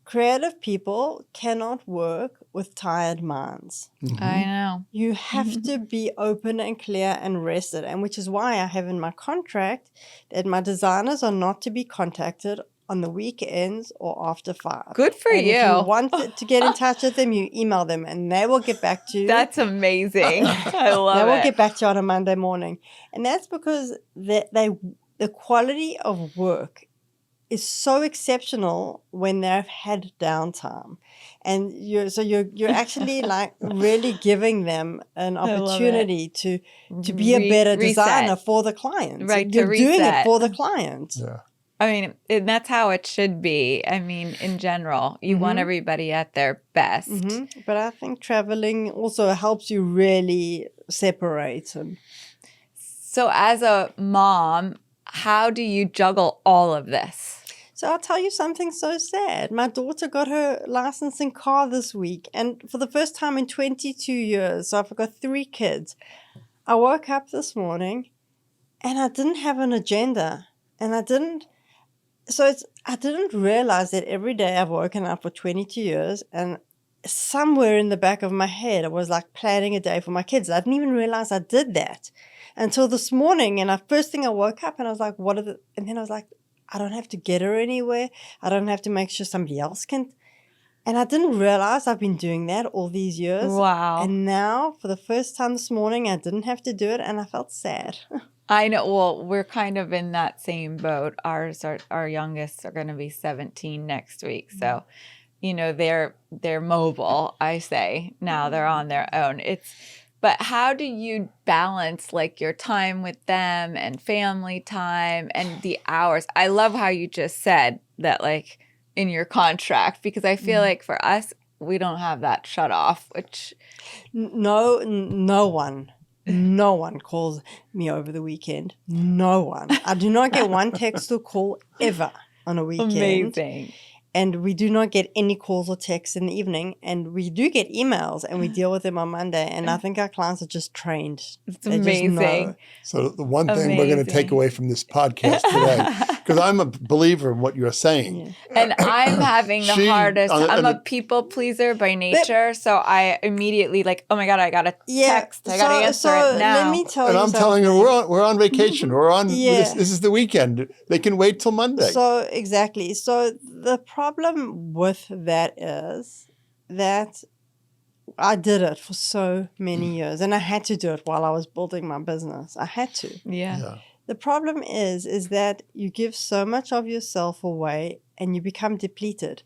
creative people cannot work with tired minds. I know. You have to be open and clear and rested, and which is why I have in my contract that my designers are not to be contacted on the weekends or after 5. Good for and you. If you want to get in touch with them, you email them and they will get back to you. That's amazing. I love it. They will get back to you on a Monday morning. And that's because the quality of work is so exceptional when they've had downtime. And you're actually like really giving them an opportunity to be a better designer for the client. Right, You're doing it for the client. Yeah. I mean, and that's how it should be. I mean, in general, you want everybody at their best. But I think traveling also helps you really separate. So as a mom, how do you juggle all of this? So I'll tell you something so sad. My daughter got her licensing car this week, and for the first time in 22 years, so I've got 3 kids. I woke up this morning and I didn't have an agenda, and I didn't realize that every day I've woken up for 22 years, and somewhere in the back of my head I was like planning a day for my kids. I didn't even realize I did that until this morning, and first thing I woke up and I was like, and then I was like, I don't have to get her anywhere. I don't have to make sure somebody else can. And I didn't realize I've been doing that all these years. Wow. And now, for the first time this morning, I didn't have to do it, and I felt sad. I know. Well, we're kind of in that same boat. Our youngest are going to be 17 next week. So, you know, they're mobile, I say. Now they're on their own. But how do you balance like your time with them and family time and the hours? I love how you just said that, like in your contract, because I feel like for us, we don't have that shut off, which no one calls me over the weekend. No one. I do not get one text or call ever on a weekend. amazing. And we do not get any calls or texts in the evening. And we do get emails and we deal with them on Monday. And I think our clients are just trained. It's amazing. So the one thing we're going to take away from this podcast today, because I'm a believer in what you're saying. And I'm having the hardest. I'm a people pleaser by nature. So I immediately like, oh my God, I got to text. I got to answer it now. Let me tell you and I'm something. telling her we're on vacation. We're on, this is the weekend. They can wait till Monday. So exactly. So the problem with that is that I did it for so many years, and I had to do it while I was building my business. I had to. Yeah. The problem is that you give so much of yourself away and you become depleted.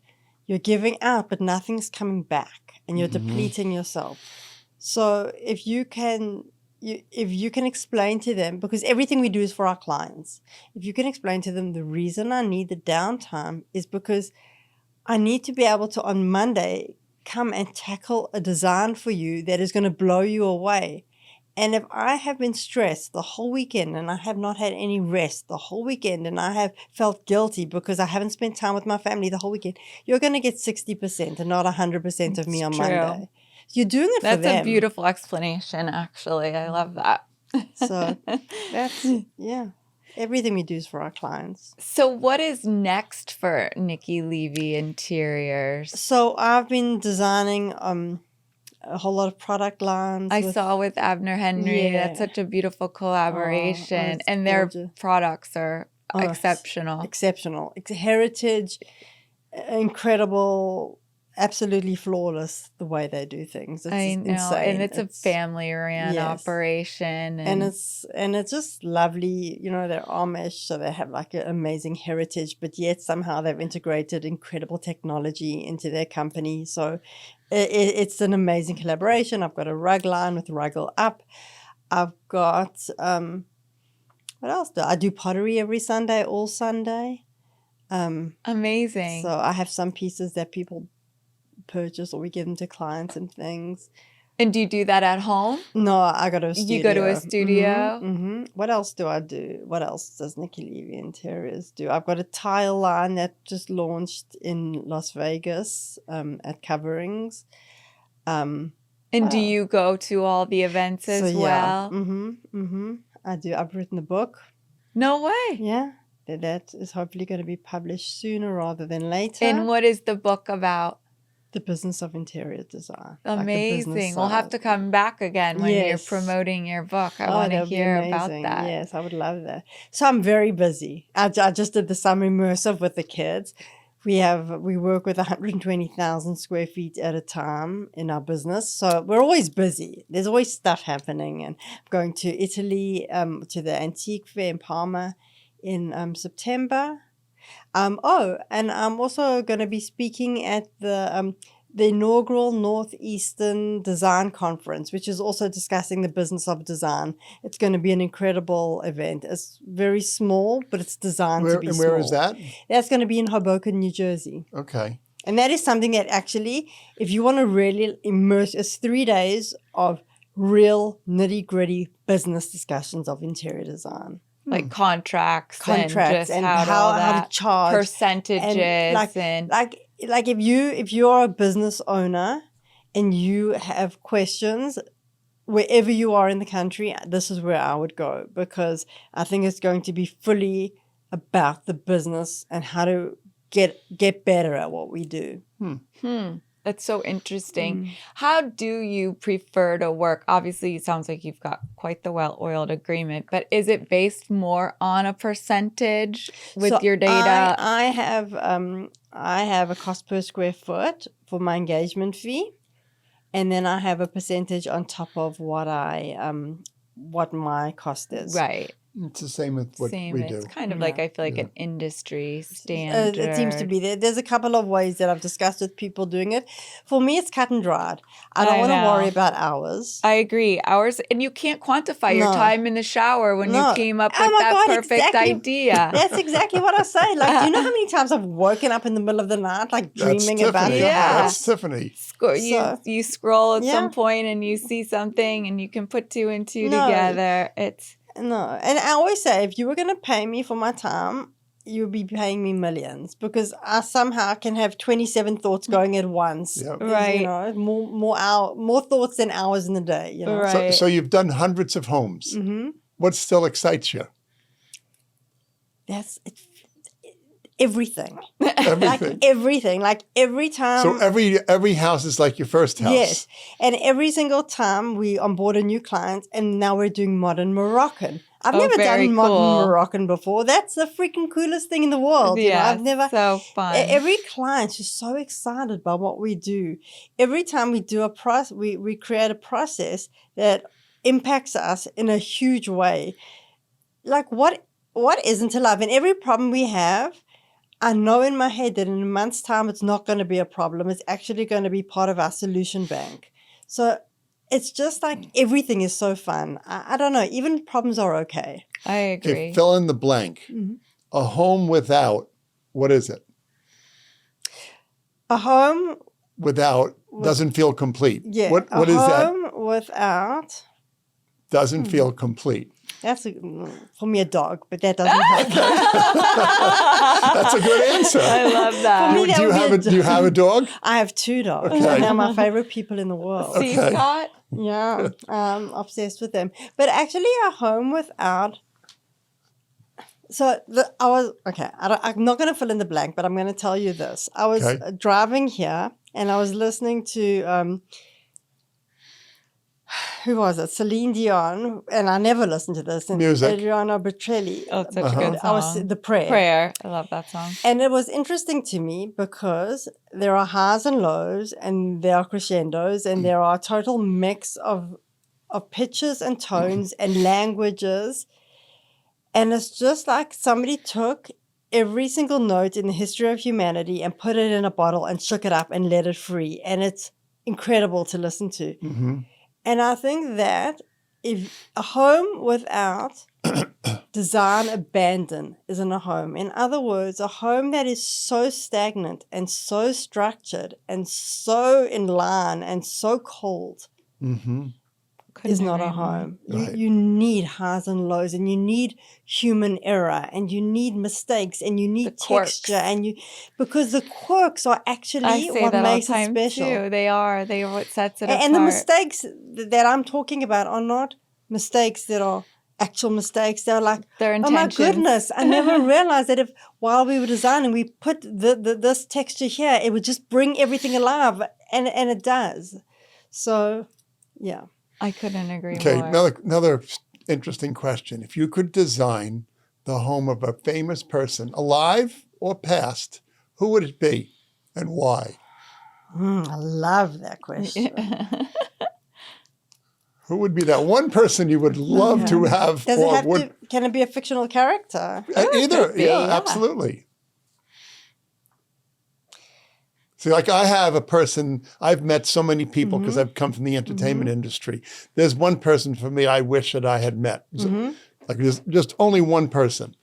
You're giving out, but nothing's coming back, and you're depleting yourself. So if you can explain to them, because everything we do is for our clients, if you can explain to them the reason I need the downtime is because I need to be able to, on Monday, come and tackle a design for you that is going to blow you away. And if I have been stressed the whole weekend and I have not had any rest the whole weekend and I have felt guilty because I haven't spent time with my family the whole weekend, you're going to get 60% and not 100% of me on Monday. You're doing it for them. That's a beautiful explanation, actually. I love that. So that's, everything we do is for our clients. So what is next for Nikki Levy Interiors? So I've been designing a whole lot of product lines. I saw with Abner Henry. Yeah. That's such a beautiful collaboration. it's and their gorgeous. products are exceptional. Exceptional. It's heritage, incredible, absolutely flawless the way they do things. It's I know. insane. And it's a family-run operation. And it's just lovely. You know, they're Amish, so they have like an amazing heritage, but yet somehow they've integrated incredible technology into their company. So it's an amazing collaboration. I've got a rug line with Ruggle Up. I've got, what else do I do? Pottery every Sunday, all Sunday. Amazing. So I have some pieces that people purchase or we give them to clients and things. And do you do that at home? No, I go to a studio. You go to a studio? Mm-hmm. What else do I do? What else does Nikki Levy Interiors do? I've got a tile line that just launched in Las Vegas at Coverings. And do you go to all the events as well? I do. I've written a book. No way. Yeah. That is hopefully going to be published sooner rather than later. And what is the book about? The business of interior design. Amazing. We'll have to come back again when you're promoting your book. I want to hear about that. Yes, I would love that. So I'm very busy. I just did the summer immersive with the kids. We work with 120,000 square feet at a time in our business. So we're always busy. There's always stuff happening. And I'm going to Italy, to the Antique Fair in Parma in September. And I'm also going to be speaking at the inaugural Northeastern Design Conference, which is also discussing the business of design. It's going to be an incredible event. It's very small, but it's designed to be small. And where is that? That's going to be in Hoboken, New Jersey. Okay. And that is something that actually, if you want to really immerse, it's 3 days of real nitty-gritty business discussions of interior design. Like contracts and just and how to charge percentages and like if you're a business owner and you have questions wherever you are in the country, this is where I would go, because I think it's going to be fully about the business and how to get better at what we do. That's so interesting. How do you prefer to work? Obviously, it sounds like you've got quite the well-oiled agreement, but is it based more on a percentage with your data? I have a cost per square foot for my engagement fee, and then I have a percentage on top of what my cost is. Right. It's the same with what we do. It's kind of like, I feel like an industry standard. It seems to be there. There's a couple of ways that I've discussed with people doing it. For me, it's cut and dried. I don't want to worry about hours. I agree. Hours, and you can't quantify your time in the shower when you came up with that perfect idea. That's exactly what I say. Like, do you know how many times I've woken up in the middle of the night, like dreaming about your house? That's Tiffany. You scroll at some point and you see something and you can put two and two together. No, and I always say, if you were going to pay me for my time, you'll be paying me millions because I somehow can have 27 thoughts going at once. Yep. You know, more thoughts than hours in the day, you know. Right. So you've done hundreds of homes. Mm-hmm. What still excites you? That's everything. Everything. Like everything. Like every time. So every house is like your first house. Yes. And every single time we onboard a new client, and now we're doing modern Moroccan. I've never very done modern cool. Moroccan before. That's the freaking coolest thing in the world. Yeah, you know? I've never. so fun. Every client is so excited by what we do. Every time we do a process, we create a process that impacts us in a huge way. Like what isn't to love? And every problem we have, I know in my head that in a month's time, it's not going to be a problem. It's actually going to be part of our solution bank. So it's just like everything is so fun. I don't know. Even problems are okay. I agree. Okay, fill in the blank. Mm-hmm. A home without, what is it? A home Without doesn't feel complete. Yeah. What is that? A home without. Doesn't feel complete. That's for me a dog, but that doesn't help. That's a good answer. I love that. For me, Do you have a dog? I have 2 dogs. Okay. They're my favorite people in the world. See, Okay. Scott? Yeah, I'm obsessed with them. But actually, a home without. So I'm not going to fill in the blank, but I'm going to tell you this. I was driving here, and I was listening to who was it? Celine Dion, and I never listened to this. And Music. Adriano Bocelli. Oh, it's such a good I was song. the prayer. Prayer. I love that song. And it was interesting to me because there are highs and lows, and there are crescendos, and there are a total mix of pitches and tones and languages. And it's just like somebody took every single note in the history of humanity and put it in a bottle and shook it up and let it free. And it's incredible to listen to. Mm-hmm. And I think that if a home without design abandon isn't a home. In other words, a home that is so stagnant and so structured and so in line and so cold is not a home. Right. You need highs and lows, and you need human error, and you need mistakes, and you need texture, because the quirks are actually what makes it special. Too. They are what sets it apart. And the mistakes that I'm talking about are not mistakes that are actual mistakes. They're like, their oh intentions. my goodness, I never realized that if while we were designing, we put this texture here, it would just bring everything alive, and it does. So, yeah. I couldn't agree more. Okay, another interesting question. If you could design the home of a famous person, alive or past, who would it be and why? I love that question. Who would be that one person you would love to have? Does it have to? Can it be a fictional character? Either, yeah, absolutely. See, like I have a person, I've met so many people because I've come from the entertainment industry. There's one person for me I wish that I had met. Like there's just only one person.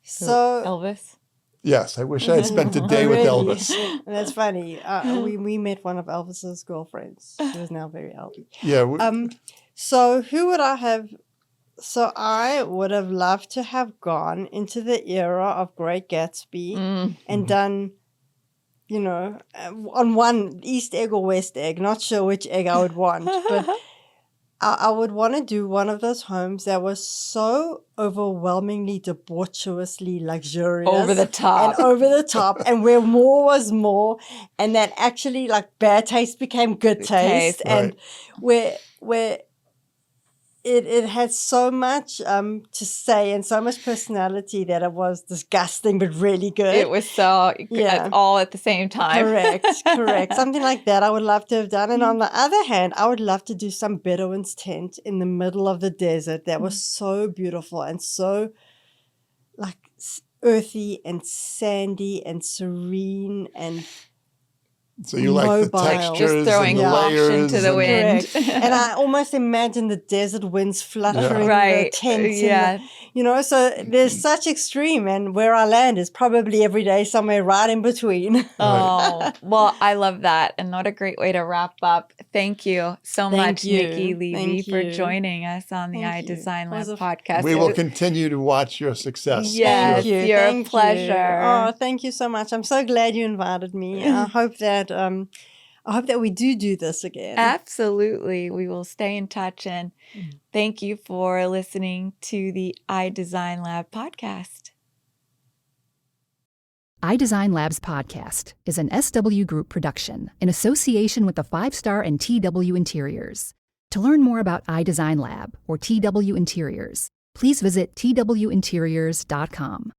So Elvis? Yes, I wish I had spent a day with Elvis. That's funny. We met one of Elvis's girlfriends. She was now very elderly. Yeah. So who would I have? So I would have loved to have gone into the era of Great Gatsby and done, on one East egg or West egg. Not sure which egg I would want, but I would want to do one of those homes that was so overwhelmingly debaucherously luxurious. Over the top. And where more was more, and that actually like bad taste became good taste. And where it had so much to say and so much personality that it was disgusting but really good. It was so all at the same time. Correct. Something like that I would love to have done. And on the other hand, I would love to do some Bedouin's tent in the middle of the desert that was so beautiful and so like earthy and sandy and serene and So you like the mobile. textures Just throwing and the caution layers. to the wind. Correct. And I almost imagine the desert winds fluttering Right. the tents. Yeah. So there's such extreme. And where I land is probably every day somewhere right in between. Oh, well, I love that. And what a great way to wrap up. Thank you so much, you. Nikki Levy, Thank for you. joining us on the Thank you. iDesign It was Lab a- podcast. We will continue to watch your success. Yes. Thank you. Your Thank pleasure. You. Oh, thank you so much. I'm so glad you invited me. I hope that we do this again. Absolutely. We will stay in touch. And thank you for listening to the iDesign Lab podcast. iDesign Labs podcast is an SW Group production in association with the 5-Star and TW Interiors. To learn more about iDesign Lab or TW Interiors, please visit twinteriors.com.